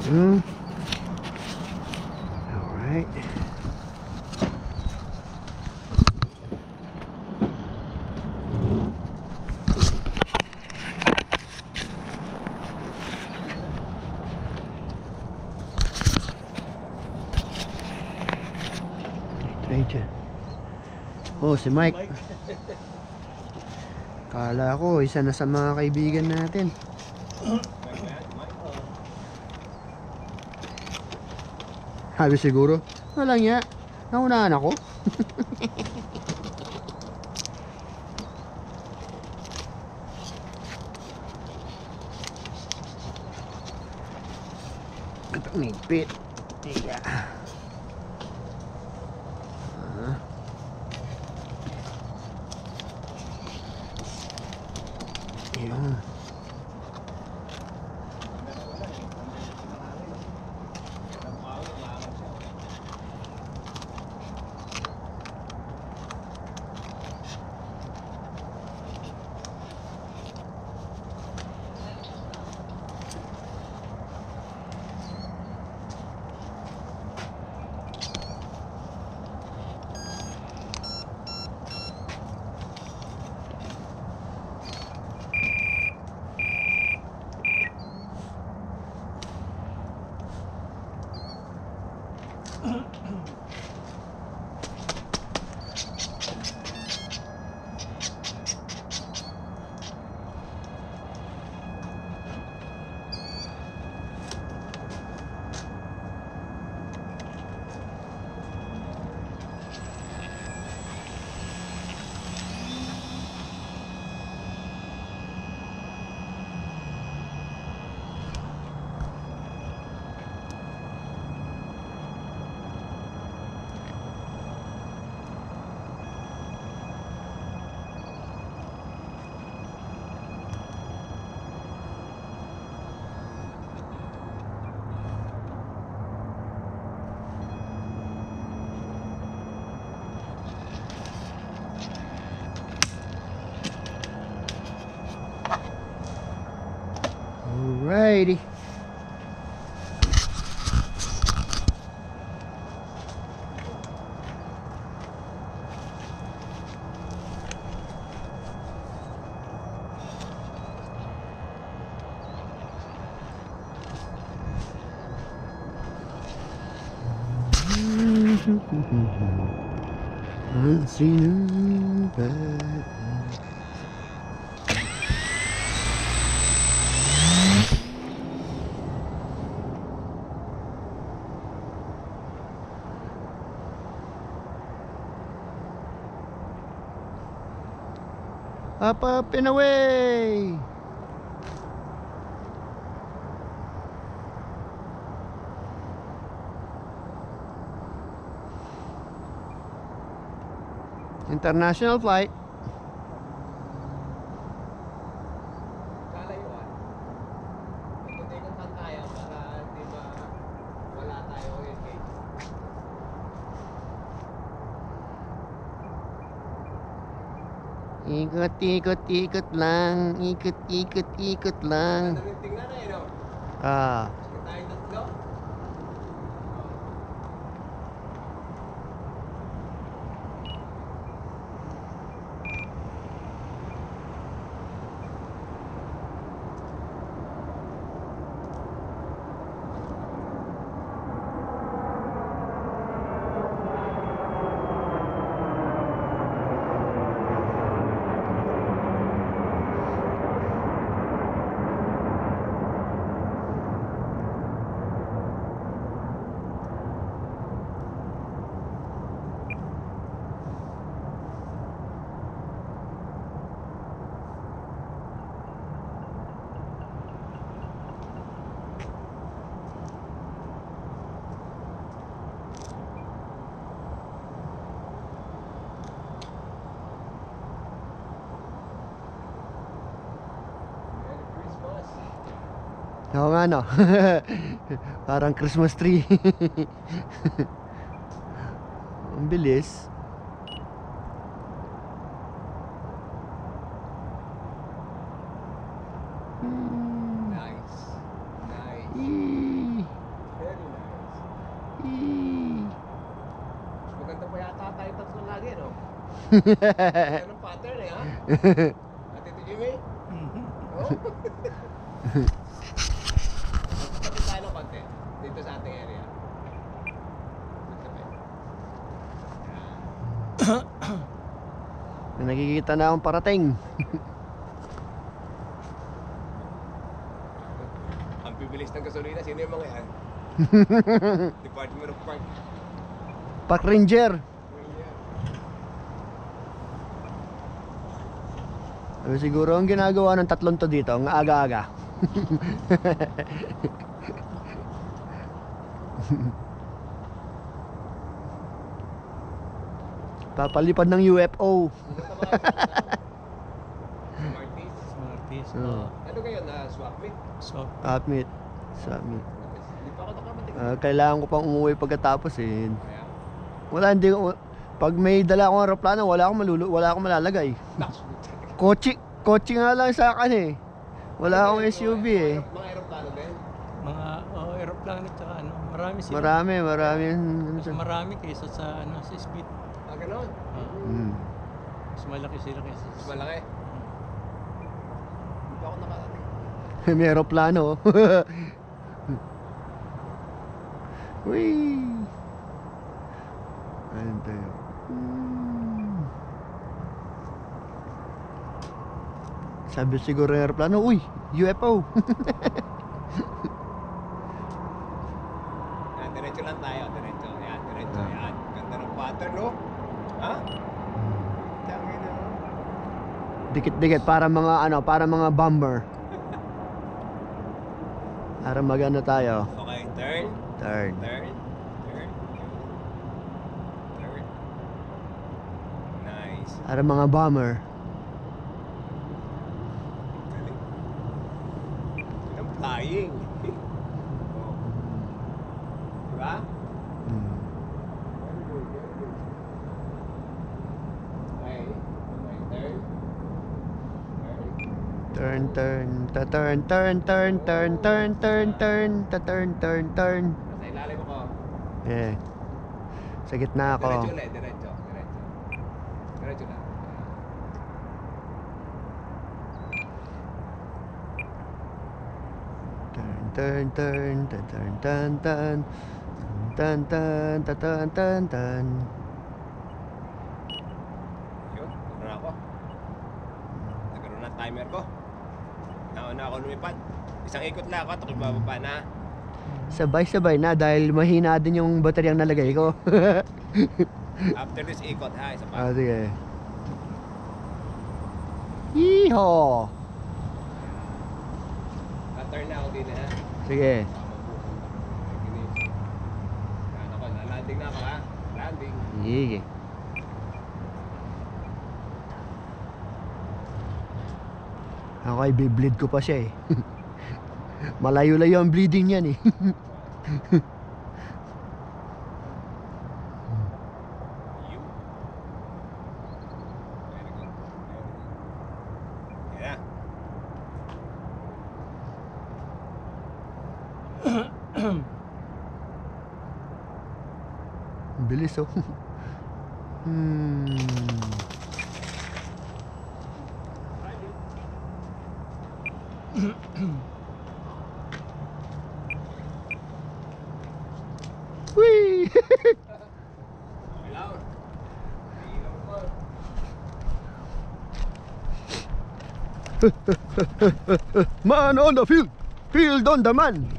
Alright. Try dyan. Oh, si Mike. Kala ko isa na sa mga kaibigan natin. Sabi siguro, walang ya, naunahan ako. Ito nigpit. Iya. Ayun. Alrighty. Unseen bad. Up and away. International flight. Kalayuan. Ikot-ikot lang tayo para di ba wala tayo engage. Ikot lang. Ikot lang. Ano tingnan na eh, no? Ah. Sige tayo tatlo. Merry Christmas. Oo nga no. Parang Christmas tree. Ang bilis. Nice. Nice. Eee. Anong pattern eh, ha? Ate Jimmy? Oo. Tapos tayo ng konti. Dito sa ating area. May nakikita na akong parating. Ang bibilis ng gasolina, sino yung mga yan? Department of Park. Park Ranger. Siguro ang ginagawa ng tatlong to dito, ang aga-aga. Papalipad ng UFO. Smarties. Smarties. Oo. Ano kayo na swap meet? So, Submit. Submit. Hindi pa ako nakamating. Kailangan ko pang umuwi pagkatapos eh. Kaya, Wala, hindi ko. Pag may dala akong aeroplano, wala akong malalagay. naks. Kotse nga lang sa akin eh. Wala akong SUV eh. Mga aeroplano din. mga aeroplano at saka ano, marami sila. Marami. Mas marami kaysa sa ano, sa speed. Ah, ganon. Hmm. Mas malaki sila kaysa Mas sa malaki. Hindi pa ako nakarating. May aeroplano. Uy. Ayun tayo. Sabi siguro ng aeroplano, uy, UFO. Yan, diretso lang tayo. Diretso. Yan, diretso. Yan. Ganda ng pattern, no? Ha? Tangin na. Dikit-dikit para mga bomber. Para magano tayo. Okay, turn. Turn. Turn. Turn. Turn. Nice. Para mga bomber. Galing. Ang flying. Oh. Diba? Hmm. Okay. Okay, turn. Turn. Turn. Nasa ilalim ako. Eh. Sa gitna ako. Diretso ulit. Diretso. Diretso. Diretso lang. Turn. Yun, ano na ako? Nagkaroon na timer ko. Nauna ako lumipad. Isang ikot lang ako, at ako'y bababa na. Sabay-sabay na dahil mahina din yung bateryang nalagay ko. After this ikot ha, isa Ah, pa. sige. Yeehaw! Na-turn na ako din ha. Sige. Yan ako, landing na ako ha. Landing. Sige. Ako ay bibleed ko pa siya eh. Malayo-layo ang bleeding yan eh. You. Very good. Very good. Yeah. Ang bilis oh. Whee! Okay lang. Ilaw ko. Man on the field! Field on the man!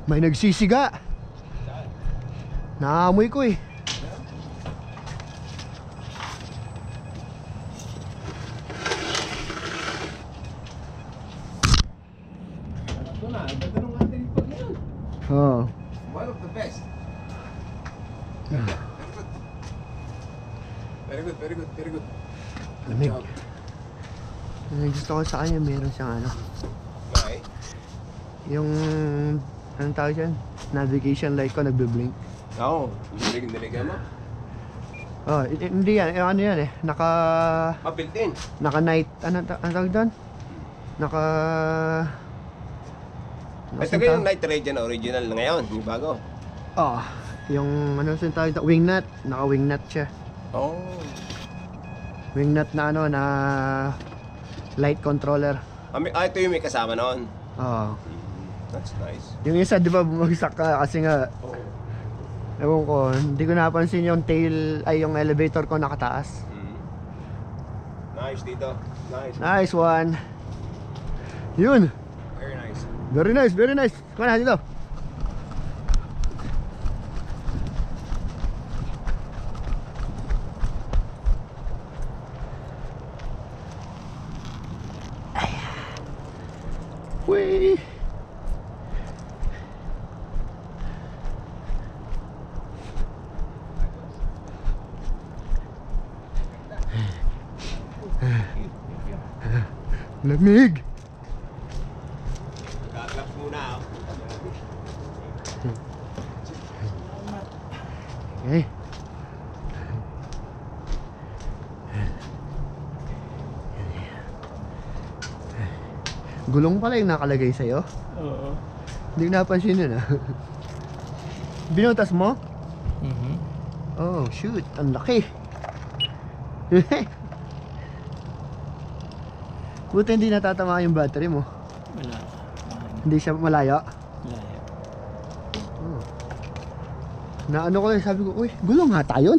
May nagsisiga. Naamoy ko eh. Ito na, ang ganda ng ating pag yan. Oh. One of the best. Very good. Very good. Very good, very good. Lamig. Job. Ang gusto ko sa kanya, meron siyang ano. Okay. Yung, anong tawag dyan? Navigation light ko, nagbe-blink. Oo, nilig mo. Oh, hindi yan. Ano yan eh. Built-in. Naka-night. Ano tawag doon? Naka... Ito kayo yung light ray dyan, original na ngayon, yung bago. Oh, yung ano yung tawag doon? Wingnut. Naka-wingnut siya. Oh. Wingnut na ano, na... light controller. Ito yung may kasama noon. Oh. That's nice. Yung isa, di ba, bumagsak ka kasi nga... Oo. Ewan ko, hindi ko napansin yung tail, ay yung elevator ko nakataas. Nice dito. Nice. Nice one. Yun. Very nice. Very nice, very nice. Kuha na dito. Wee. Lamig. Gaglap muna ako. Okay. Gulong pala yung nakalagay sa'yo. Oo. Hindi ko napansin yun ah. Binutas mo? Mhm. Oh shoot, ang laki. Buti hindi natatama yung battery mo. Wala. Hindi siya malayo. Layo. Oh. Na ano ko sabi ko, uy, gulong nga tayo.